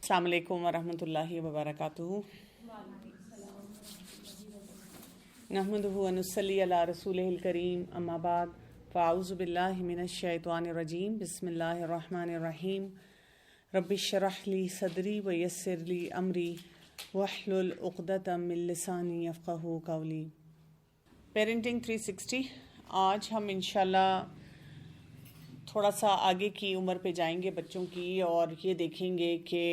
السلام علیکم ورحمۃ اللہ وبرکاتہ. نحمدہ ونصلی علی رسولہ الکریم، اما بعد، فاعوذ باللہ من الشیطان الرجیم، بسم اللہ الرحمن الرحیم. رب اشرح لی صدری ویسر لی امری واحلل عقدۃ من لسانی یفقہوا قولی. پیرنٹنگ 360. آج ہم انشاءاللہ تھوڑا سا آگے کی عمر پہ جائیں گے بچوں کی، اور یہ دیکھیں گے کہ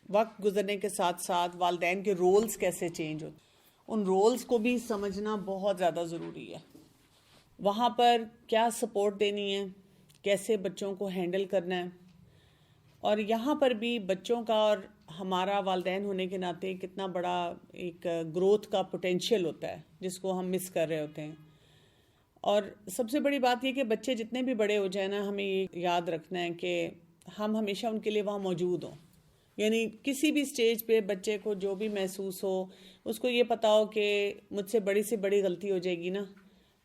وقت گزرنے کے ساتھ ساتھ والدین کے رولز کیسے چینج ہوتے ہیں. ان رولز کو بھی سمجھنا بہت زیادہ ضروری ہے. وہاں پر کیا سپورٹ دینی ہے، کیسے بچوں کو ہینڈل کرنا ہے، اور یہاں پر بھی بچوں کا اور ہمارا والدین ہونے کے ناطے کتنا بڑا ایک گروتھ کا پوٹینشیل ہوتا ہے جس کو ہم مس کر رہے ہوتے ہیں. اور سب سے بڑی بات یہ کہ بچے جتنے بھی بڑے ہو جائیں نا، ہمیں یہ یاد رکھنا ہے کہ ہم ہمیشہ ان کے لیے وہاں موجود ہوں. یعنی کسی بھی سٹیج پہ بچے کو جو بھی محسوس ہو، اس کو یہ پتا ہو کہ مجھ سے بڑی سے بڑی غلطی ہو جائے گی نا،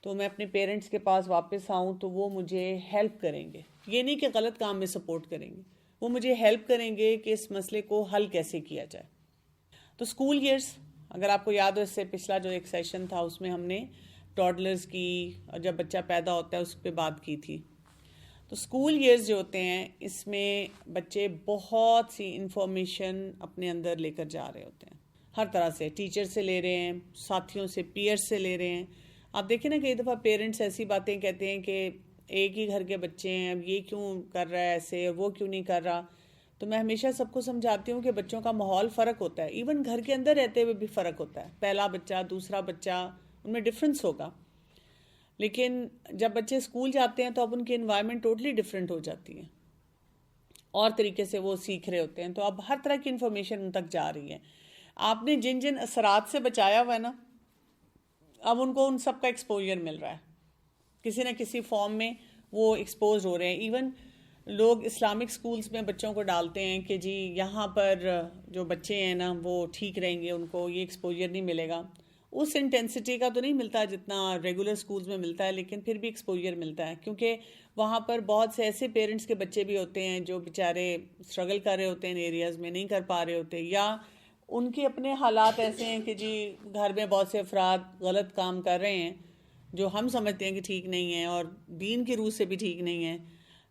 تو میں اپنے پیرنٹس کے پاس واپس آؤں تو وہ مجھے ہیلپ کریں گے. یہ نہیں کہ غلط کام میں سپورٹ کریں گے، وہ مجھے ہیلپ کریں گے کہ اس مسئلے کو حل کیسے کیا جائے. تو اسکول ایئرس، اگر آپ کو یاد ہو، اس سے پچھلا جو ایک سیشن تھا اس میں ہم نے ٹاڈلرز کی، اور جب بچہ پیدا ہوتا ہے اس پہ بات کی تھی. تو اسکول ایئرز جو ہوتے ہیں، اس میں بچے بہت سی انفارمیشن اپنے اندر لے کر جا رہے ہوتے ہیں. ہر طرح سے ٹیچر سے لے رہے ہیں، ساتھیوں سے، پیئر سے لے رہے ہیں. آپ دیکھیں نا، کئی دفعہ پیرنٹس ایسی باتیں کہتے ہیں کہ ایک ہی گھر کے بچے ہیں، اب یہ کیوں کر رہا ہے ایسے اور وہ کیوں نہیں کر رہا. تو میں ہمیشہ سب کو سمجھاتی ہوں کہ بچوں کا ماحول فرق ہوتا ہے، ایون گھر کے اندر رہتے ہوئے بھی فرق ہوتا ہے. پہلا بچہ، دوسرا بچہ، ان میں ڈفرینس ہوگا. لیکن جب بچے اسکول جاتے ہیں تو اب ان کی انوائرمنٹ ٹوٹلی ڈفرینٹ ہو جاتی ہے، اور طریقے سے وہ سیکھ رہے ہوتے ہیں. تو اب ہر طرح کی انفارمیشن ان تک جا رہی ہے. آپ نے جن جن اثرات سے بچایا ہوا ہے نا، اب ان کو ان سب کا ایکسپوجر مل رہا ہے، کسی نہ کسی فارم میں وہ ایکسپوز ہو رہے ہیں. ایون لوگ اسلامک سکولز میں بچوں کو ڈالتے ہیں کہ جی یہاں پر جو بچے ہیں نا وہ ٹھیک رہیں گے، ان کو یہ ایکسپوجر نہیں ملے گا. اس انٹینسٹی کا تو نہیں ملتا جتنا ریگولر سکولز میں ملتا ہے، لیکن پھر بھی ایکسپوجر ملتا ہے، کیونکہ وہاں پر بہت سے ایسے پیرنٹس کے بچے بھی ہوتے ہیں جو بیچارے اسٹرگل کر رہے ہوتے ہیں، ان ایریاز میں نہیں کر پا رہے ہوتے، یا ان کے اپنے حالات ایسے ہیں کہ جی گھر میں بہت سے افراد غلط کام کر رہے ہیں جو ہم سمجھتے ہیں کہ ٹھیک نہیں ہیں اور دین کی روح سے بھی ٹھیک نہیں ہیں،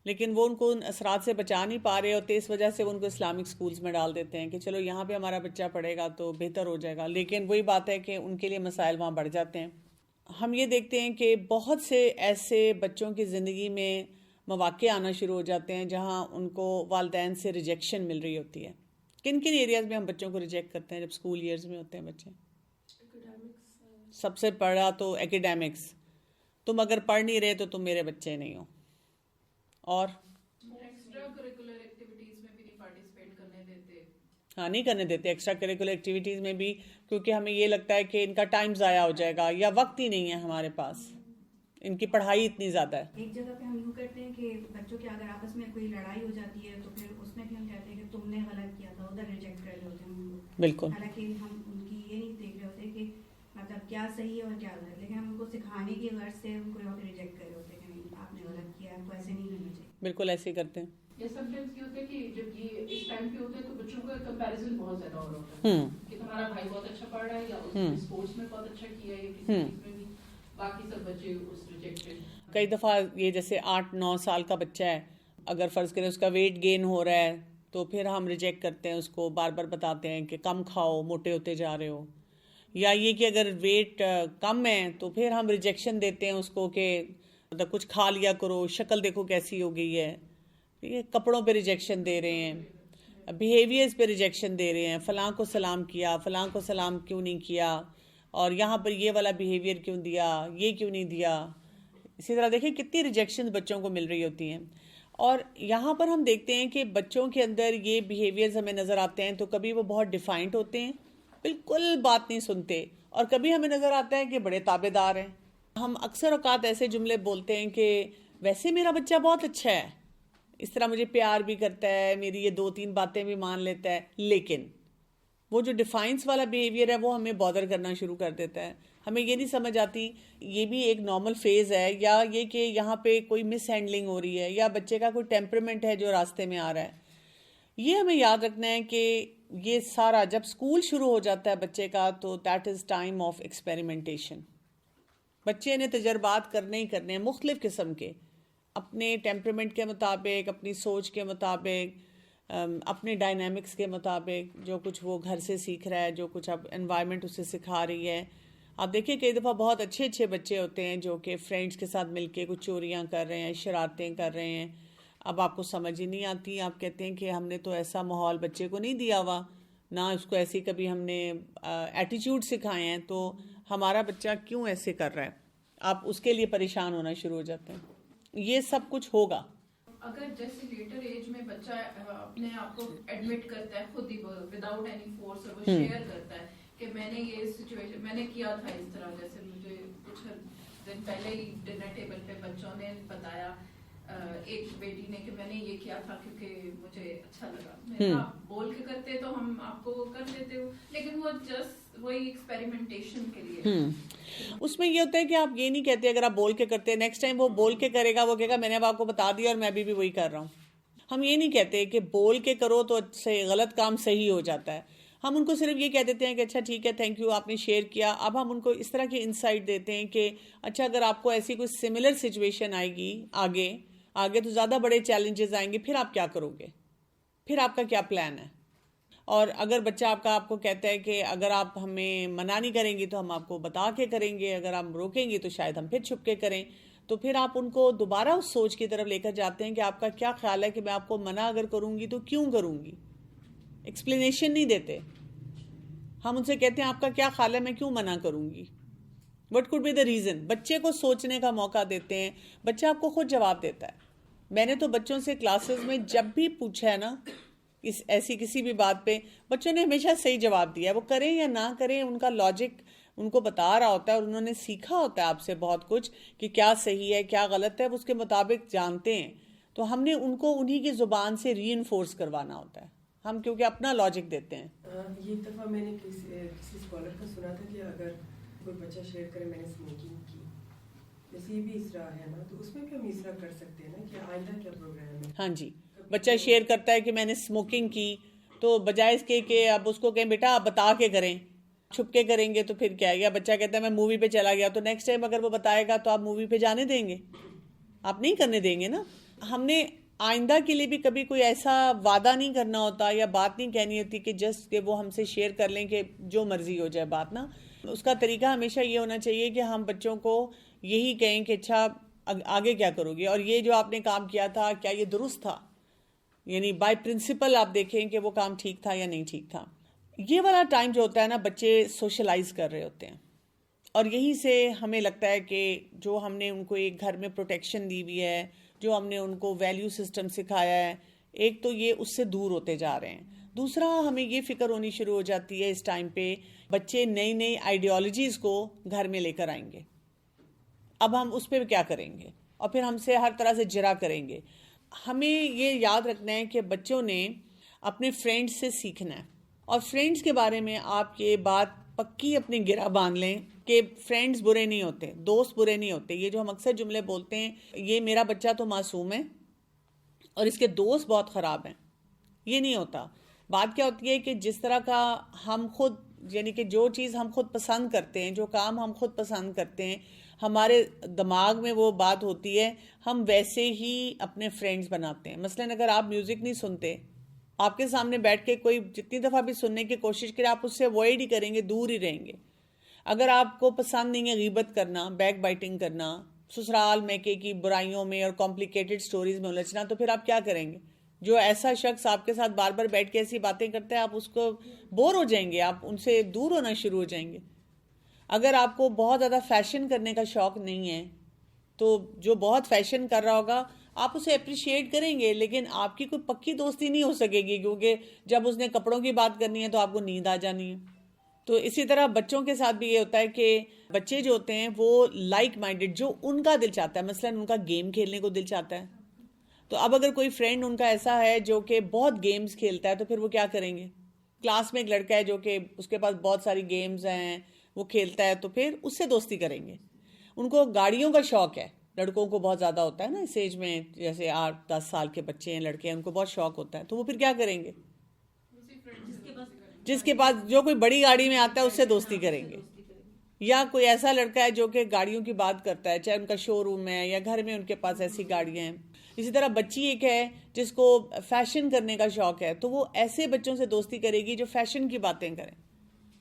لیکن وہ ان کو ان اثرات سے بچا نہیں پا رہے ہوتے. اس وجہ سے وہ ان کو اسلامک سکولز میں ڈال دیتے ہیں کہ چلو یہاں پہ ہمارا بچہ پڑھے گا تو بہتر ہو جائے گا. لیکن وہی بات ہے کہ ان کے لیے مسائل وہاں بڑھ جاتے ہیں. ہم یہ دیکھتے ہیں کہ بہت سے ایسے بچوں کی زندگی میں مواقع آنا شروع ہو جاتے ہیں جہاں ان کو والدین سے ریجیکشن مل رہی ہوتی ہے. کن کن ایریاز میں ہم بچوں کو ریجیکٹ کرتے ہیں جب اسکول ایئرز میں ہوتے ہیں بچے؟ سب سے بڑا تو ایکیڈیمکس. تم اگر پڑھ نہیں رہے تو تم میرے بچے نہیں ہو. اور ہاں، نہیں کرنے دیتے ایکسٹرا کریکولر ایکٹیویٹیز میں بھی، کیونکہ ہمیں یہ لگتا ہے کہ ان کا ٹائم ضائع ہو جائے گا یا وقت ہی نہیں ہے ہمارے پاس، ان کی پڑھائی اتنی زیادہ ہے. ایک جگہ پہ ہم یوں کرتے ہیں کہ بچوں کے اگر آپس میں کوئی لڑائی ہو جاتی ہے تو پھر اس میں بھی ہم کہتے ہیں کہ تم نے غلط کیا تھا، ادھر ریجیکٹ کر رہے ہوتے ہیں. بالکل. حالانکہ ہم ان کی یہ نہیں دیکھ رہے ہوتے کہ مطلب کیا صحیح ہے اور کیا غلط، لیکن ہم ان کو سکھانے کی غرض سے ان کو یہاں پہ ریجیکٹ کر رہے ہوتے ہیں کہ نہیں آپ نے غلط کیا، آپ کو ایسے نہیں کرنا چاہیے. بالکل ایسے ہی کرتے ہیں. یہ سم ٹائمز یہ ہوتا ہے کہ جب یہ اس ٹائم پہ ہوتا ہے تو بچوں کا کمپیریزن بہت زیادہ ہو رہا ہے کہ تمہارا بھائی بہت اچھا پڑھ رہا ہے، یا اسپورٹس میں بہت اچھا کیا ہے، یا کسی چیز میں بھی، باقی سب بچے اس ریجیکٹڈ. کئی دفعہ یہ جیسے 8-9 سال کا بچہ ہے، اگر فرض کریں اس کا ویٹ گین ہو رہا ہے تو پھر ہم ریجیکٹ کرتے ہیں، اس کو بار بار بتاتے ہیں کہ کم کھاؤ، موٹے ہوتے جا رہے ہو. یا یہ کہ اگر ویٹ کم ہے تو پھر ہم ریجیکشن دیتے ہیں اس کو کہ مطلب کچھ کھا لیا کرو، شکل دیکھو کیسی ہو گئی ہے. کپڑوں پہ ریجیکشن دے رہے ہیں، بیہیویئرز پہ ریجیکشن دے رہے ہیں، فلاں کو سلام کیا، فلاں کو سلام کیوں نہیں کیا، اور یہاں پر یہ والا بیہیویئر کیوں دیا، یہ کیوں نہیں دیا. اسی طرح دیکھیں کتنی ریجیکشن بچوں کو مل رہی ہوتی ہیں. اور یہاں پر ہم دیکھتے ہیں کہ بچوں کے اندر یہ بیہیویئرز ہمیں نظر آتے ہیں تو کبھی وہ بہت ڈیفائنڈ ہوتے ہیں، بالکل بات نہیں سنتے، اور کبھی ہمیں نظر آتا ہے کہ بڑے تابع دار ہیں. ہم اکثر اوقات ایسے جملے بولتے ہیں کہ ویسے میرا بچہ بہت اچھا ہے، اس طرح مجھے پیار بھی کرتا ہے، میری یہ 2-3 باتیں بھی مان لیتا ہے، لیکن وہ جو ڈیفائنس والا بیہیویئر ہے وہ ہمیں بادر کرنا شروع کر دیتا ہے. ہمیں یہ نہیں سمجھ آتی یہ بھی ایک نارمل فیز ہے، یا یہ کہ یہاں پہ کوئی مس ہینڈلنگ ہو رہی ہے، یا بچے کا کوئی ٹیمپرمنٹ ہے جو راستے میں آ رہا ہے. یہ ہمیں یاد رکھنا ہے کہ یہ سارا جب اسکول شروع ہو جاتا ہے بچے کا تو that is time of experimentation. بچے نے تجربات کرنے ہی کرنے ہیں مختلف قسم کے، اپنے ٹیمپرمنٹ کے مطابق، اپنی سوچ کے مطابق، اپنے ڈائنامکس کے مطابق، جو کچھ وہ گھر سے سیکھ رہا ہے، جو کچھ اب انوائرمنٹ اسے سکھا رہی ہے. آپ دیکھیں کئی دفعہ بہت اچھے اچھے بچے ہوتے ہیں جو کہ فرینڈس کے ساتھ مل کے کچھ چوریاں کر رہے ہیں، شرارتیں کر رہے ہیں. اب آپ کو سمجھ ہی نہیں آتی، آپ کہتے ہیں کہ ہم نے تو ایسا ماحول بچے کو نہیں دیا ہوا، نہ اس کو ایسی کبھی ہم نے ایٹیٹیوڈ سکھائے ہیں، تو ہمارا بچہ کیوں ایسے کر رہا ہے. آپ اس کے لیے پریشان ہونا شروع ہو جاتے ہیں. یہ سب کچھ ہوگا. اگر جیسے لیٹر ایج میں بچہ اپنے آپ کو ایڈمٹ کرتا ہے خود ہی وداؤٹ اینی فورس، اور وہ شیئر کرتا ہے کہ میں نے یہ سچویشن میں نے کیا تھا اس طرح، جیسے مجھے کچھ دن پہلے ہی ڈنر ٹیبل پہ بچوں نے بتایا، ایک بیٹی نے، کہ میں نے یہ کیا تھا کیونکہ مجھے اچھا لگا. آپ بول کے کرتے تو ہم آپ کو کر دیتے ہو، لیکن وہ جسٹ وہی ایکسپیریمنٹیشن کے لیے. اس میں یہ ہوتا ہے کہ آپ یہ نہیں کہتے، اگر آپ بول کے کرتے نیکسٹ ٹائم وہ بول کے کرے گا، وہ کہے گا میں نے اب آپ کو بتا دیا اور میں بھی وہی کر رہا ہوں. ہم یہ نہیں کہتے کہ بول کے کرو تو غلط کام صحیح ہو جاتا ہے. ہم ان کو صرف یہ کہہ دیتے ہیں کہ اچھا ٹھیک ہے، تھینک یو، آپ نے شیئر کیا. اب ہم ان کو اس طرح کی انسائٹ دیتے ہیں کہ اچھا اگر آپ کو ایسی کوئی سملر سچویشن آئے گی آگے تو زیادہ بڑے چیلنجز آئیں گے، پھر آپ کیا کرو گے، پھر آپ کا کیا پلان ہے. اور اگر بچہ آپ کو کہتا ہے کہ اگر آپ ہمیں منع نہیں کریں گی تو ہم آپ کو بتا کے کریں گے، اگر آپ روکیں گی تو شاید ہم پھر چھپ کے کریں، تو پھر آپ ان کو دوبارہ اس سوچ کی طرف لے کر جاتے ہیں کہ آپ کا کیا خیال ہے کہ میں آپ کو منع اگر کروں گی تو کیوں کروں گی. ایکسپلینیشن نہیں دیتے. ہم ان سے کہتے ہیں آپ کا کیا خیال ہے میں کیوں منع کروں گی، what could be the reason. بچے کو سوچنے کا موقع دیتے ہیں. بچہ آپ کو خود جواب دیتا ہے. میں نے تو بچوں سے کلاسز میں جب بھی پوچھا ہے نا ایسی کسی بھی بات پہ، بچوں نے ہمیشہ صحیح جواب دیا ہے. وہ کریں یا نہ کریں، ان کا لاجک ان کو بتا رہا ہوتا ہے، اور انہوں نے سیکھا ہوتا ہے آپ سے بہت کچھ کہ کیا صحیح ہے کیا غلط ہے، وہ اس کے مطابق جانتے ہیں. تو ہم نے ان کو انہی کی زبان سے ری انفورس کروانا ہوتا ہے، ہم کیونکہ اپنا لاجک دیتے ہیں. یہ ایک دفعہ میں نے کسی اسکالر کا سنا تھا کہ اگر کوئی بچہ شیئر کرے میں نے اسموکنگ کی، جیسے یہ بھی اسرا ہے نا، تو اس میں بھی ہم اسرا کر سکتے ہیں نا کہ آئندہ کیا پروگرام ہے. ہاں جی، بچہ شیئر کرتا ہے کہ میں نے اسموکنگ کی، تو بجائے اس کے کہ اب اس کو کہیں بیٹا آپ بتا کے کریں، چھپ کے کریں گے تو پھر کیا ہے. یا بچہ کہتا ہے میں مووی پہ چلا گیا، تو نیکسٹ ٹائم اگر وہ بتائے گا تو آپ مووی پہ جانے دیں گے؟ آپ نہیں کرنے دیں گے نا. ہم نے آئندہ کے لیے بھی کبھی کوئی ایسا وعدہ نہیں کرنا ہوتا یا بات نہیں کہنی ہوتی کہ جسٹ کہ وہ ہم سے شیئر کر لیں کہ جو مرضی ہو جائے بات نا. اس کا طریقہ ہمیشہ یہ ہونا چاہیے کہ ہم بچوں کو یہی کہیں کہ اچھا آگے کیا کرو گے، اور یہ جو آپ نے کام کیا تھا کیا یہ درست تھا، یعنی بائی پرنسپل آپ دیکھیں کہ وہ کام ٹھیک تھا یا نہیں ٹھیک تھا. یہ والا ٹائم جو ہوتا ہے نا، بچے سوشلائز کر رہے ہوتے ہیں، اور یہیں سے ہمیں لگتا ہے کہ جو ہم نے ان کو ایک گھر میں پروٹیکشن دی ہوئی ہے، جو ہم نے ان کو ویلیو سسٹم سکھایا ہے، ایک تو یہ اس سے دور ہوتے جا رہے ہیں. دوسرا ہمیں یہ فکر ہونی شروع ہو جاتی ہے اس ٹائم پہ بچے نئی نئی آئیڈیالوجیز کو گھر میں لے کر آئیں گے. اب ہم اس پہ کیا کریں گے، اور پھر ہم سے ہر طرح سے جرا کریں گے. ہمیں یہ یاد رکھنا ہے کہ بچوں نے اپنے فرینڈز سے سیکھنا ہے، اور فرینڈز کے بارے میں آپ یہ بات پکی اپنی گرہ باندھ لیں کہ فرینڈز برے نہیں ہوتے، دوست برے نہیں ہوتے. یہ جو ہم اکثر جملے بولتے ہیں، یہ میرا بچہ تو معصوم ہے اور اس کے دوست بہت خراب ہیں، یہ نہیں ہوتا. بات کیا ہوتی ہے کہ جس طرح کا ہم خود، یعنی کہ جو چیز ہم خود پسند کرتے ہیں، جو کام ہم خود پسند کرتے ہیں، ہمارے دماغ میں وہ بات ہوتی ہے، ہم ویسے ہی اپنے فرینڈز بناتے ہیں. مثلاً اگر آپ میوزک نہیں سنتے، آپ کے سامنے بیٹھ کے کوئی جتنی دفعہ بھی سننے کی کوشش کرے، آپ اس سے اوائڈ ہی کریں گے، دور ہی رہیں گے. اگر آپ کو پسند نہیں ہے غیبت کرنا، بیک بائٹنگ کرنا، سسرال میکے کی برائیوں میں اور کمپلیکیٹڈ سٹوریز میں الجھنا، تو پھر آپ کیا کریں گے؟ جو ایسا شخص آپ کے ساتھ بار بار بیٹھ کے ایسی باتیں کرتا ہے، آپ اس کو بور ہو جائیں گے، آپ ان سے دور ہونا شروع ہو جائیں گے. اگر آپ کو بہت زیادہ فیشن کرنے کا شوق نہیں ہے، تو جو بہت فیشن کر رہا ہوگا آپ اسے اپریشیٹ کریں گے، لیکن آپ کی کوئی پکی دوستی نہیں ہو سکے گی، کیونکہ جب اس نے کپڑوں کی بات کرنی ہے تو آپ کو نیند آ جانی ہے. تو اسی طرح بچوں کے ساتھ بھی یہ ہوتا ہے کہ بچے جو ہوتے ہیں وہ لائک مائنڈڈ، جو ان کا دل چاہتا ہے، مثلا ان کا گیم کھیلنے کو دل چاہتا ہے، تو اب اگر کوئی فرینڈ ان کا ایسا ہے جو کہ بہت گیمز کھیلتا ہے، تو پھر وہ کیا کریں گے؟ کلاس میں ایک لڑکا ہے جو کہ اس کے پاس بہت ساری گیمز ہیں، وہ کھیلتا ہے، تو پھر اس سے دوستی کریں گے. ان کو گاڑیوں کا شوق ہے، لڑکوں کو بہت زیادہ ہوتا ہے نا اس ایج میں، جیسے 8-10 سال کے بچے ہیں، لڑکے ہیں، ان کو بہت شوق ہوتا ہے، تو وہ پھر کیا کریں گے؟ جس کے پاس جو کوئی بڑی گاڑی میں آتا ہے اس سے دوستی کریں گے، یا کوئی ایسا لڑکا ہے جو کہ گاڑیوں کی بات کرتا ہے، چاہے ان کا شو روم ہے یا گھر میں ان کے پاس ایسی گاڑیاں ہیں. اسی طرح بچی ایک ہے جس کو فیشن کرنے کا شوق ہے، تو وہ ایسے بچوں سے دوستی کرے گی جو فیشن کی باتیں کریں،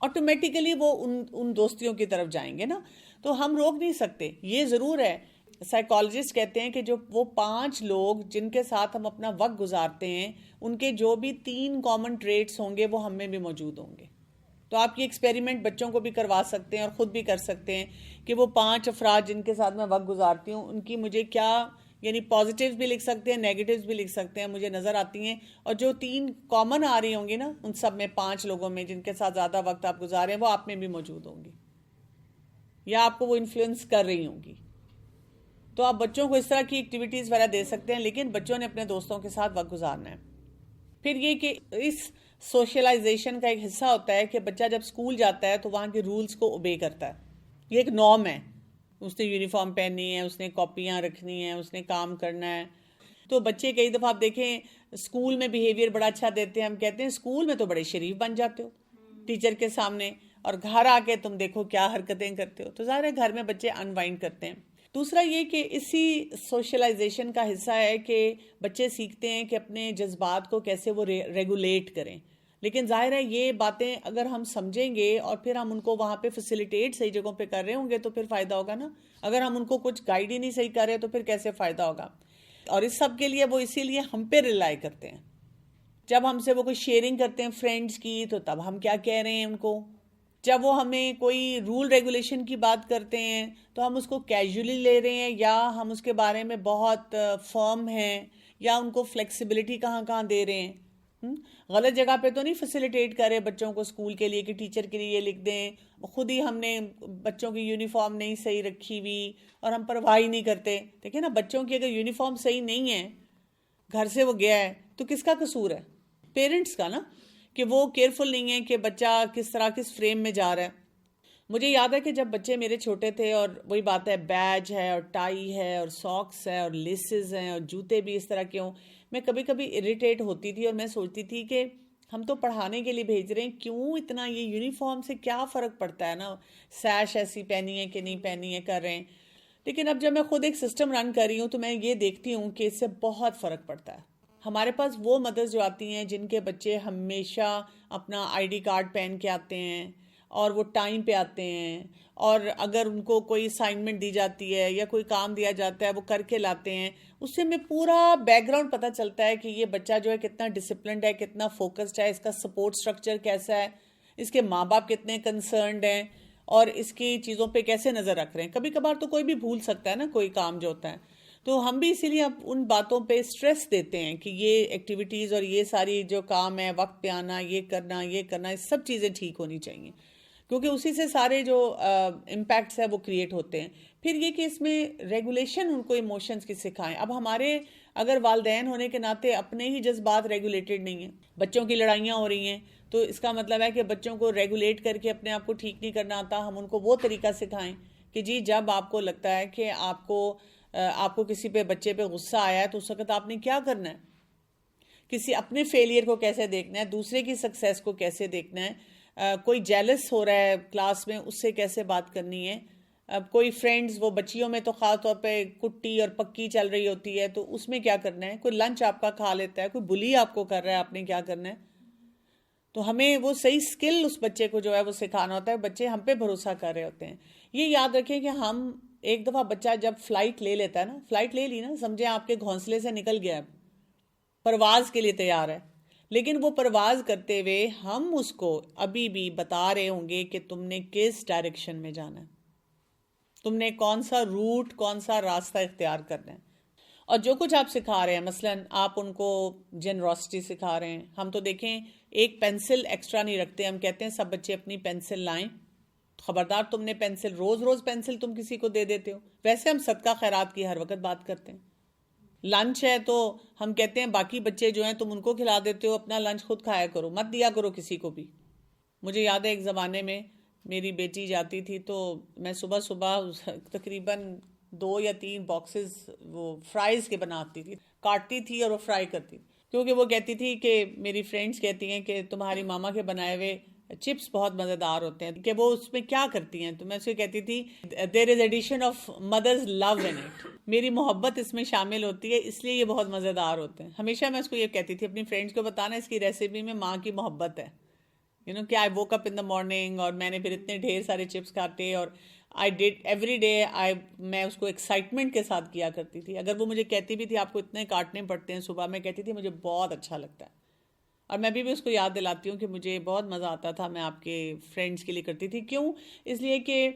آٹومیٹیکلی وہ ان دوستیوں کی طرف جائیں گے نا. تو ہم روک نہیں سکتے. یہ ضرور ہے، سائیکالوجسٹ کہتے ہیں کہ جو وہ 5 لوگ جن کے ساتھ ہم اپنا وقت گزارتے ہیں، ان کے جو بھی 3 کامن ٹریٹس ہوں گے وہ ہم میں بھی موجود ہوں گے. تو آپ یہ ایکسپیریمنٹ بچوں کو بھی کروا سکتے ہیں اور خود بھی کر سکتے ہیں کہ وہ 5 افراد جن کے ساتھ میں وقت گزارتی ہوں ان کی مجھے کیا، یعنی پازیٹیوز بھی لکھ سکتے ہیں، نیگیٹیوز بھی لکھ سکتے ہیں، مجھے نظر آتی ہیں، اور جو 3 کامن آ رہی ہوں گی نا ان سب میں 5 لوگوں میں جن کے ساتھ زیادہ وقت آپ گزارے ہیں وہ آپ میں بھی موجود ہوں گی یا آپ کو وہ انفلوئنس کر رہی ہوں گی. تو آپ بچوں کو اس طرح کی ایکٹیویٹیز وغیرہ دے سکتے ہیں، لیکن بچوں نے اپنے دوستوں کے ساتھ وقت گزارنا ہے. پھر یہ کہ اس سوشلائزیشن کا ایک حصہ ہوتا ہے کہ بچہ جب اسکول جاتا ہے تو وہاں کے رولز کو اوبے کرتا ہے. یہ ایک نارم ہے، اس نے یونیفارم پہننی ہے، اس نے کاپیاں رکھنی ہیں، اس نے کام کرنا ہے. تو بچے کئی دفعہ آپ دیکھیں اسکول میں بیہیویئر بڑا اچھا دیتے ہیں، ہم کہتے ہیں اسکول میں تو بڑے شریف بن جاتے ہو ٹیچر کے سامنے، اور گھر آ کے تم دیکھو کیا حرکتیں کرتے ہو. تو ظاہر ہے گھر میں بچے انوائنڈ کرتے ہیں. دوسرا یہ کہ اسی سوشلائزیشن کا حصہ ہے کہ بچے سیکھتے ہیں کہ اپنے جذبات کو کیسے وہ ریگولیٹ کریں. لیکن ظاہر ہے یہ باتیں اگر ہم سمجھیں گے اور پھر ہم ان کو وہاں پہ فیسیلیٹیٹ صحیح جگہوں پہ کر رہے ہوں گے تو پھر فائدہ ہوگا نا. اگر ہم ان کو کچھ گائیڈ ہی نہیں صحیح کر رہے تو پھر کیسے فائدہ ہوگا. اور اس سب کے لیے وہ اسی لیے ہم پہ ریلائی کرتے ہیں. جب ہم سے وہ کوئی شیئرنگ کرتے ہیں فرینڈز کی تو تب ہم کیا کہہ رہے ہیں ان کو. جب وہ ہمیں کوئی رول ریگولیشن کی بات کرتے ہیں تو ہم اس کو کیجولی لے رہے ہیں یا ہم اس کے بارے میں بہت فرم ہیں یا ان کو فلیکسیبلٹی کہاں کہاں دے رہے ہیں. غلط جگہ پہ تو نہیں فیسیلیٹیٹ کرے بچوں کو اسکول کے لیے کہ ٹیچر کے لیے یہ لکھ دیں. خود ہی ہم نے بچوں کی یونیفارم نہیں صحیح رکھی ہوئی اور ہم پرواہ ہی نہیں کرتے. دیکھیں نا، بچوں کی اگر یونیفارم صحیح نہیں ہے، گھر سے وہ گیا ہے تو کس کا قصور ہے؟ پیرنٹس کا نا، کہ وہ کیئرفل نہیں ہے کہ بچہ کس طرح کس فریم میں جا رہا ہے. مجھے یاد ہے کہ جب بچے میرے چھوٹے تھے، اور وہی بات ہے بیج ہے اور ٹائی ہے اور ساکس ہے اور لیسز ہیں اور جوتے بھی اس طرح کے ہوں، میں کبھی کبھی اریٹیٹ ہوتی تھی اور میں سوچتی تھی کہ ہم تو پڑھانے کے لیے بھیج رہے ہیں، کیوں اتنا یہ یونیفارم سے کیا فرق پڑتا ہے نا، سیش ایسی پہنی ہے کہ نہیں پہنی ہے کر رہے ہیں. لیکن اب جب میں خود ایک سسٹم رن کر رہی ہوں تو میں یہ دیکھتی ہوں کہ اس سے بہت فرق پڑتا ہے. ہمارے پاس وہ مدرس جو آتی ہیں جن کے بچے ہمیشہ اپنا آئی ڈی کارڈ پہن کے آتے ہیں اور وہ ٹائم پہ آتے ہیں، اور اگر ان کو کوئی اسائنمنٹ دی جاتی ہے یا کوئی کام دیا جاتا ہے وہ کر کے لاتے ہیں، اس سے ہمیں پورا بیک گراؤنڈ پتہ چلتا ہے کہ یہ بچہ جو ہے کتنا ڈسپلنڈ ہے، کتنا فوکسڈ ہے، اس کا سپورٹ سٹرکچر کیسا ہے، اس کے ماں باپ کتنے کنسرنڈ ہیں اور اس کی چیزوں پہ کیسے نظر رکھ رہے ہیں. کبھی کبھار تو کوئی بھی بھول سکتا ہے نا کوئی کام جو ہوتا ہے، تو ہم بھی اسی لیے اب ان باتوں پہ سٹریس دیتے ہیں کہ یہ ایکٹیویٹیز اور یہ ساری جو کام ہے، وقت پہ آنا، یہ کرنا، یہ سب چیزیں ٹھیک ہونی چاہیے، کیونکہ اسی سے سارے جو امپیکٹس ہیں وہ کریٹ ہوتے ہیں. پھر یہ کہ اس میں ریگولیشن ان کو ایموشنز کی سکھائیں. اب ہمارے اگر والدین ہونے کے ناطے اپنے ہی جذبات ریگولیٹڈ نہیں ہیں، بچوں کی لڑائیاں ہو رہی ہیں، تو اس کا مطلب ہے کہ بچوں کو ریگولیٹ کر کے اپنے آپ کو ٹھیک نہیں کرنا آتا. ہم ان کو وہ طریقہ سکھائیں کہ جی جب آپ کو لگتا ہے کہ آپ کو کسی پہ بچے پہ غصہ آیا ہے تو اس وقت آپ نے کیا کرنا ہے، کسی اپنے فیلئر کو کیسے دیکھنا ہے، دوسرے کی سکسیس کو کیسے دیکھنا ہے، کوئی جیلس ہو رہا ہے کلاس میں اس سے کیسے بات کرنی ہے. اب کوئی فرینڈز، وہ بچیوں میں تو خاص طور پہ کٹی اور پکی چل رہی ہوتی ہے تو اس میں کیا کرنا ہے، کوئی لنچ آپ کا کھا لیتا ہے، کوئی بلی آپ کو کر رہا ہے، آپ نے کیا کرنا ہے. تو ہمیں وہ صحیح سکل اس بچے کو جو ہے وہ سکھانا ہوتا ہے. بچے ہم پہ بھروسہ کر رہے ہوتے ہیں. یہ یاد رکھیں کہ ہم ایک دفعہ بچہ جب فلائٹ لے لیتا ہے نا، فلائٹ لے لی نا، سمجھیں آپ کے گھونسلے سے نکل گیا ہے، پرواز کے لیے تیار ہے، لیکن وہ پرواز کرتے ہوئے ہم اس کو ابھی بھی بتا رہے ہوں گے کہ تم نے کس ڈائریکشن میں جانا ہے، تم نے کون سا روٹ، کون سا راستہ اختیار کرنا ہے. اور جو کچھ آپ سکھا رہے ہیں، مثلا آپ ان کو جنروسٹی سکھا رہے ہیں. ہم تو دیکھیں ایک پینسل ایکسٹرا نہیں رکھتے، ہم کہتے ہیں سب بچے اپنی پینسل لائیں، خبردار تم نے پینسل روز پینسل تم کسی کو دے دیتے ہو. ویسے ہم صدقہ خیرات کی ہر وقت بات کرتے ہیں. لنچ ہے تو ہم کہتے ہیں باقی بچے جو ہیں تم ان کو کھلا دیتے ہو، اپنا لنچ خود کھایا کرو، مت دیا کرو کسی کو بھی. مجھے یاد ہے ایک زمانے میں میری بیٹی جاتی تھی تو میں صبح تقریباً 2 یا 3 باکسز وہ فرائز کے بناتی تھی, کاٹتی تھی اور وہ فرائی کرتی تھی, کیونکہ وہ کہتی تھی کہ میری فرینڈس کہتی ہیں کہ تمہاری ماما کے بنائے ہوئے چپس بہت مزیدار ہوتے ہیں, کہ وہ اس میں کیا کرتی ہیں. تو میں اسے کہتی تھی there is addition of mother's love in it, میری محبت اس میں شامل ہوتی ہے, اس لیے یہ بہت مزیدار ہوتے ہیں. ہمیشہ میں اس کو یہ کہتی تھی اپنی فرینڈس کو بتانا اس کی ریسیپی میں ماں کی محبت ہے, کہ I woke up in the morning, اور میں نے پھر اتنے ڈھیر سارے چپس کھاتے, اور آئی ڈیڈ ایوری ڈے, میں اس کو ایکسائٹمنٹ کے ساتھ کیا کرتی تھی. اگر وہ مجھے کہتی بھی تھی آپ کو اتنے کاٹنے پڑتے ہیں صبح, میں کہتی تھی مجھے بہت اچھا لگتا ہے. اور میں بھی اس کو یاد دلاتی ہوں کہ مجھے بہت مزہ آتا تھا, میں آپ کے فرینڈس کے لیے کرتی تھی. کیوں؟ اس لیے کہ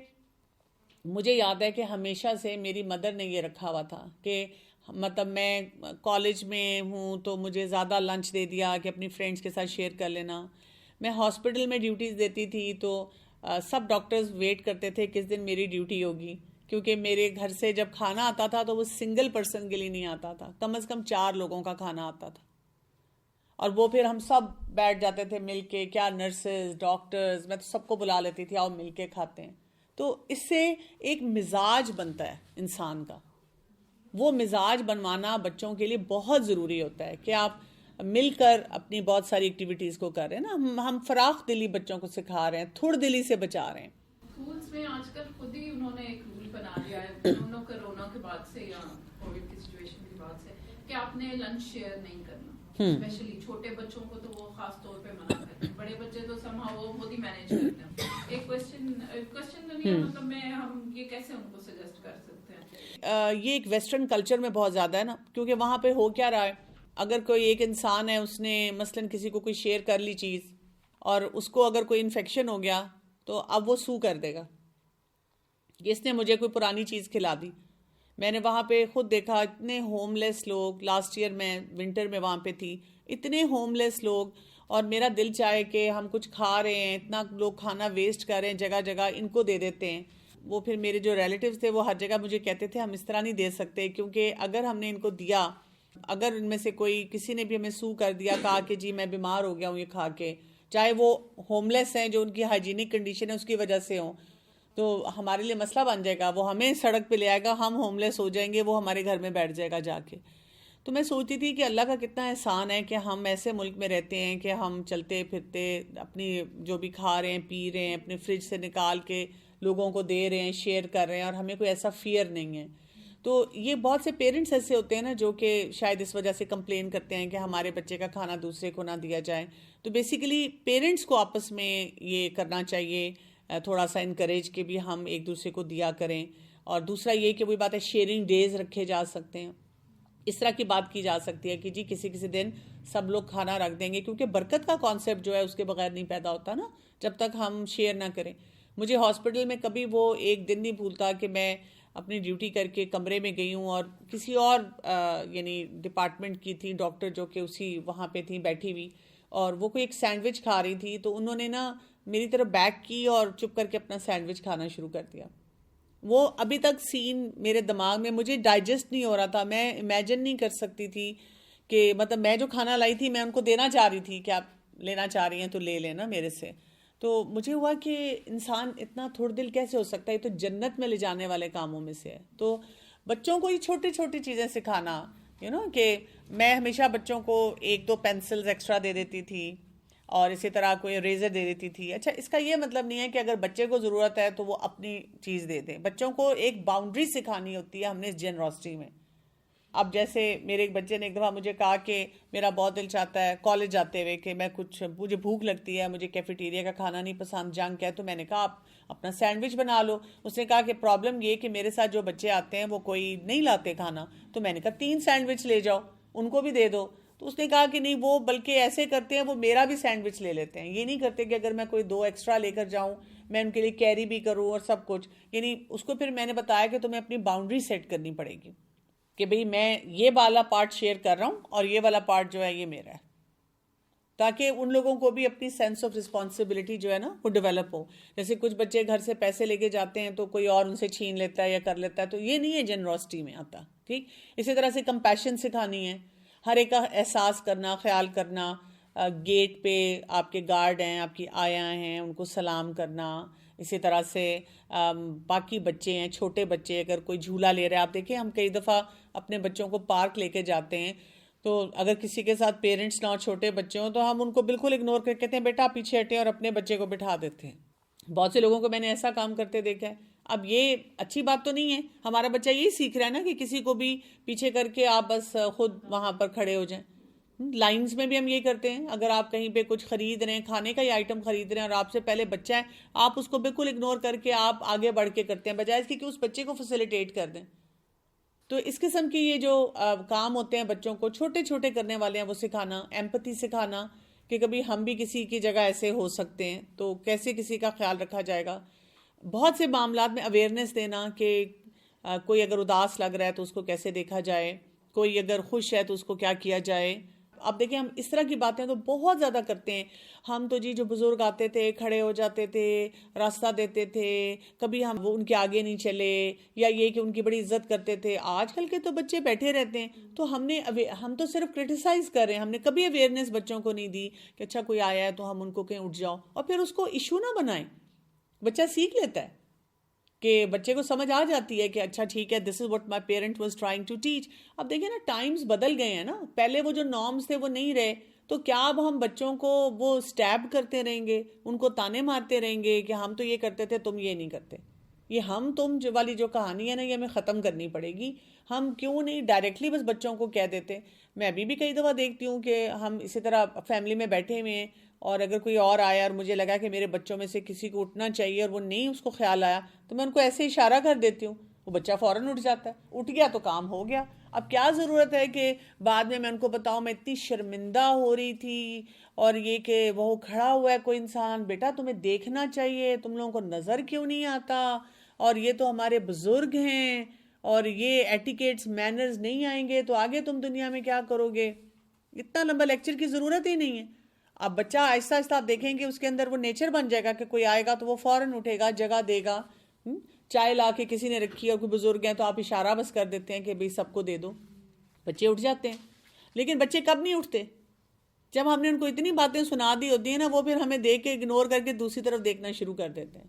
مجھے یاد ہے کہ ہمیشہ سے میری مدر نے یہ رکھا ہوا تھا کہ مطلب میں کالج میں ہوں تو مجھے زیادہ لنچ دے دیا کہ اپنی فرینڈس کے ساتھ شیئر کر لینا. میں ہاسپٹل میں ڈیوٹیز دیتی تھی تو سب ڈاکٹرز ویٹ کرتے تھے کس دن میری ڈیوٹی ہوگی, کیونکہ میرے گھر سے جب کھانا آتا تھا تو وہ سنگل پرسن کے لیے نہیں آتا تھا, کم از کم 4 لوگوں کا کھانا آتا تھا. اور وہ پھر ہم سب بیٹھ جاتے تھے مل کے, کیا نرسز, ڈاکٹرز, میں تو سب کو بلا لیتی تھی آؤ مل کے کھاتے ہیں. تو اس سے ایک مزاج بنتا ہے انسان کا, وہ مزاج بنوانا بچوں کے لیے بہت ضروری ہوتا ہے کہ آپ مل کر اپنی بہت ساری ایکٹیویٹیز کو کر رہے ہیں نا. ہم فراخ دلی بچوں کو سکھا رہے ہیں, تھوڑ دلی سے بچا رہے ہیں. اسکولس میں آج کل خود ہی انہوں نے ایک رول بنا لیا ہے کرونا کے بعد سے یا کووڈ کی سچویشن کے بعد سے, کہ آپ نے لنچ شیئر نہیں کرنا, اسپیشلی چھوٹے بچوں کو تو وہ خاص طور پہ منع کرتے ہیں, بڑے بچے تو somehow وہ خود ہی مینیج کرتے ہیں. ایک کوشچن تو نہیں ہے, مطلب میں ہم یہ کیسے ان کو سجیسٹ کر سکتے ہیں؟ یہ ایک ویسٹرن کلچر میں بہت زیادہ ہے نا, کیونکہ وہاں پہ ہو کیا رہا ہے, اگر کوئی ایک انسان ہے اس نے مثلاً کسی کو کوئی شیئر کر لی چیز اور اس کو اگر کوئی انفیکشن ہو گیا تو اب وہ سو کر دے گا کہ اس نے مجھے کوئی پرانی چیز کھلا دی. میں نے وہاں پہ خود دیکھا اتنے ہوم لیس لوگ, لاسٹ ایئر میں ونٹر میں وہاں پہ تھی, اتنے ہوم لیس لوگ, اور میرا دل چاہے کہ ہم کچھ کھا رہے ہیں, اتنا لوگ کھانا ویسٹ کر رہے ہیں, جگہ جگہ ان کو دے دیتے ہیں. وہ پھر میرے جو ریلیٹیوز تھے وہ ہر جگہ مجھے کہتے تھے ہم اس طرح نہیں دے سکتے, کیونکہ اگر ہم نے ان کو دیا, اگر ان میں سے کوئی کسی نے بھی ہمیں سو کر دیا, کہا کہ جی میں بیمار ہو گیا ہوں یہ کھا کے, چاہے وہ ہوم لیس ہیں جو ان کی ہائیجینک کنڈیشن ہے اس کی وجہ سے ہوں, تو ہمارے لیے مسئلہ بن جائے گا. وہ ہمیں سڑک پہ لے آئے گا, ہم ہوم لیس ہو جائیں گے, وہ ہمارے گھر میں بیٹھ جائے گا جا کے. تو میں سوچتی تھی کہ اللہ کا کتنا احسان ہے کہ ہم ایسے ملک میں رہتے ہیں کہ ہم چلتے پھرتے اپنی جو بھی کھا رہے ہیں پی رہے ہیں اپنے فریج سے نکال کے لوگوں کو دے رہے ہیں, شیئر کر رہے ہیں, اور ہمیں کوئی ایسا فیئر نہیں ہے. تو یہ بہت سے پیرنٹس ایسے ہوتے ہیں نا جو کہ شاید اس وجہ سے کمپلین کرتے ہیں کہ ہمارے بچے کا کھانا دوسرے کو نہ دیا جائے. تو بیسیکلی پیرنٹس کو آپس میں یہ کرنا چاہیے, تھوڑا سا انکریج کہ بھی ہم ایک دوسرے کو دیا کریں. اور دوسرا یہ کہ وہی بات ہے شیئرنگ ڈیز رکھے جا سکتے ہیں, اس طرح کی بات کی جا سکتی ہے کہ جی کسی دن سب لوگ کھانا رکھ دیں گے, کیونکہ برکت کا کانسیپٹ جو ہے اس کے بغیر نہیں پیدا ہوتا نا جب تک ہم شیئر نہ کریں. مجھے ہاسپٹل میں کبھی وہ ایک دن نہیں بھولتا کہ میں اپنی ڈیوٹی کر کے کمرے میں گئی ہوں اور کسی اور یعنی ڈپارٹمنٹ کی تھی ڈاکٹر جو کہ اسی وہاں پہ تھی بیٹھی ہوئی, اور وہ کوئی ایک سینڈوچ کھا رہی تھی, تو انہوں نے نا میری طرف بیک کی اور چپ کر کے اپنا سینڈوچ کھانا شروع کر دیا. وہ ابھی تک سین میرے دماغ میں مجھے ڈائجسٹ نہیں ہو رہا تھا, میں امیجن نہیں کر سکتی تھی کہ مطلب میں جو کھانا لائی تھی میں ان کو دینا چاہ رہی تھی کہ آپ لینا چاہ رہی ہیں تو لے لینا میرے سے. تو مجھے ہوا کہ انسان اتنا تھوڑ دل کیسے ہو سکتا ہے, یہ تو جنت میں لے جانے والے کاموں میں سے ہے. تو بچوں کو یہ چھوٹی چھوٹی چیزیں سکھانا کہ میں ہمیشہ بچوں کو 1-2 پینسلز ایکسٹرا دے دیتی تھی اور اسی طرح کوئی ریزر دے دیتی تھی. اچھا اس کا یہ مطلب نہیں ہے کہ اگر بچے کو ضرورت ہے تو وہ اپنی چیز دے دیں, بچوں کو ایک باؤنڈری سکھانی ہوتی ہے ہم نے اس جنراسٹی میں. اب جیسے میرے ایک بچے نے ایک دفعہ مجھے کہا کہ میرا بہت دل چاہتا ہے کالج جاتے ہوئے کہ مجھے بھوک لگتی ہے, مجھے کیفیٹیریا کا کھانا نہیں پسند, جنک ہے. تو میں نے کہا آپ اپنا سینڈوچ بنا لو. اس نے کہا کہ پرابلم یہ کہ میرے ساتھ جو بچے آتے ہیں وہ کوئی نہیں لاتے کھانا. تو میں نے کہا 3 سینڈوچ لے جاؤ, ان کو بھی دے دو. تو اس نے کہا کہ نہیں, وہ بلکہ ایسے کرتے ہیں وہ میرا بھی سینڈوچ لے لیتے ہیں, یہ نہیں کرتے کہ اگر میں کوئی 2 ایکسٹرا لے کر جاؤں میں ان کے لیے کیری بھی کروں اور سب کچھ. یعنی اس کو پھر میں نے بتایا کہ تمہیں اپنی باؤنڈری سیٹ کرنی پڑے گی کہ بھئی میں یہ والا پارٹ شیئر کر رہا ہوں اور یہ والا پارٹ جو ہے یہ میرا ہے, تاکہ ان لوگوں کو بھی اپنی سینس آف رسپانسبلٹی جو ہے نا وہ ڈیولپ ہو. جیسے کچھ بچے گھر سے پیسے لے کے جاتے ہیں تو کوئی اور ان سے چھین لیتا ہے یا کر لیتا ہے, تو یہ نہیں ہے جنراسٹی میں آتا. ٹھیک, اسی طرح سے کمپیشن سکھانی ہے, ہر ایک کا احساس کرنا, خیال کرنا. گیٹ پہ آپ کے گارڈ ہیں، آپ کی آیا ہیں، ان کو سلام کرنا. اسی طرح سے باقی بچے ہیں، چھوٹے بچے اگر کوئی جھولا لے رہے ہیں، آپ دیکھیں ہم کئی دفعہ اپنے بچوں کو پارک لے کے جاتے ہیں تو اگر کسی کے ساتھ پیرنٹس نہ ہو، چھوٹے بچے ہوں، تو ہم ان کو بالکل اگنور کر کہتے ہیں بیٹا آپ پیچھے ہٹیں، اور اپنے بچے کو بٹھا دیتے ہیں. بہت سے لوگوں کو میں نے ایسا کام کرتے دیکھا ہے. اب یہ اچھی بات تو نہیں ہے. ہمارا بچہ یہی سیکھ رہا ہے نا کہ کسی کو بھی پیچھے کر کے آپ بس خود وہاں پر کھڑے ہو جائیں. لائنز میں بھی ہم یہ کرتے ہیں. اگر آپ کہیں پہ کچھ خرید رہے ہیں، کھانے کا ہی آئٹم خرید رہے ہیں، اور آپ سے پہلے بچہ ہے، آپ اس کو بالکل اگنور کر کے آپ آگے بڑھ کے کرتے ہیں، بجائے اس کی کہ اس بچے کو فیسیلیٹیٹ کر دیں. تو اس قسم کی یہ جو کام ہوتے ہیں بچوں کو چھوٹے چھوٹے کرنے والے ہیں، وہ سکھانا، ایمپتھی سکھانا کہ کبھی ہم بھی کسی کی جگہ ایسے ہو سکتے ہیں تو کیسے کسی کا خیال رکھا جائے گا. بہت سے معاملات میں اویئرنیس دینا کہ کوئی اگر اداس لگ رہا ہے تو اس کو کیسے دیکھا جائے، کوئی اگر خوش ہے تو اس کو کیا کیا جائے. اب دیکھیں ہم اس طرح کی باتیں تو بہت زیادہ کرتے ہیں. ہم تو جی جو بزرگ آتے تھے کھڑے ہو جاتے تھے، راستہ دیتے تھے، کبھی ہم وہ ان کے آگے نہیں چلے، یا یہ کہ ان کی بڑی عزت کرتے تھے. آج کل کے تو بچے بیٹھے رہتے ہیں. تو ہم تو صرف کرٹیسائز کر رہے ہیں، ہم نے کبھی اویئرنیس بچوں کو نہیں دی کہ اچھا کوئی آیا ہے تو ہم ان کو کہیں اٹھ جاؤ، اور پھر اس کو ایشو نہ بنائیں. بچہ سیکھ لیتا ہے کہ بچے کو سمجھ آ جاتی ہے کہ اچھا ٹھیک ہے، this is what my parent was trying to teach. اب دیکھیں نا ٹائمز بدل گئے ہیں نا، پہلے وہ جو نارمز تھے وہ نہیں رہے. تو کیا اب ہم بچوں کو وہ سٹیب کرتے رہیں گے، ان کو تانے مارتے رہیں گے کہ ہم تو یہ کرتے تھے تم یہ نہیں کرتے؟ یہ ہم تم والی جو کہانی ہے نا، یہ ہمیں ختم کرنی پڑے گی. ہم کیوں نہیں ڈائریکٹلی بس بچوں کو کہہ دیتے. میں ابھی بھی کئی دفعہ دیکھتی ہوں کہ ہم اسی طرح فیملی میں بیٹھے ہوئے ہیں، اور اگر کوئی اور آیا اور مجھے لگا کہ میرے بچوں میں سے کسی کو اٹھنا چاہیے اور وہ نہیں اس کو خیال آیا، تو میں ان کو ایسے اشارہ کر دیتی ہوں، وہ بچہ فوراً اٹھ جاتا ہے. اٹھ گیا تو کام ہو گیا. اب کیا ضرورت ہے کہ بعد میں ان کو بتاؤں میں اتنی شرمندہ ہو رہی تھی، اور یہ کہ وہ کھڑا ہوا ہے کوئی انسان، بیٹا تمہیں دیکھنا چاہیے، تم لوگوں کو نظر کیوں نہیں آتا، اور یہ تو ہمارے بزرگ ہیں، اور یہ ایٹیکیٹس مینرز نہیں آئیں گے تو آگے تم دنیا میں کیا کرو گے. اتنا لمبا لیکچر کی ضرورت ہی نہیں ہے. اب بچہ آہستہ آہستہ آپ دیکھیں گے اس کے اندر وہ نیچر بن جائے گا کہ کوئی آئے گا تو وہ فوراً اٹھے گا، جگہ دے گا. چائے لا کے کسی نے رکھی اور کوئی بزرگ ہیں تو آپ اشارہ بس کر دیتے ہیں کہ بھئی سب کو دے دو، بچے اٹھ جاتے ہیں. لیکن بچے کب نہیں اٹھتے؟ جب ہم نے ان کو اتنی باتیں سنا دی ہوتی ہیں نا، وہ پھر ہمیں دیکھ کے اگنور کر کے دوسری طرف دیکھنا شروع کر دیتے ہیں.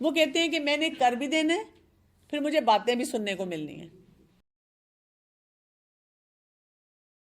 وہ کہتے ہیں کہ میں نے کر بھی دینا ہے، پھر مجھے باتیں بھی سننے کو ملنی ہیں.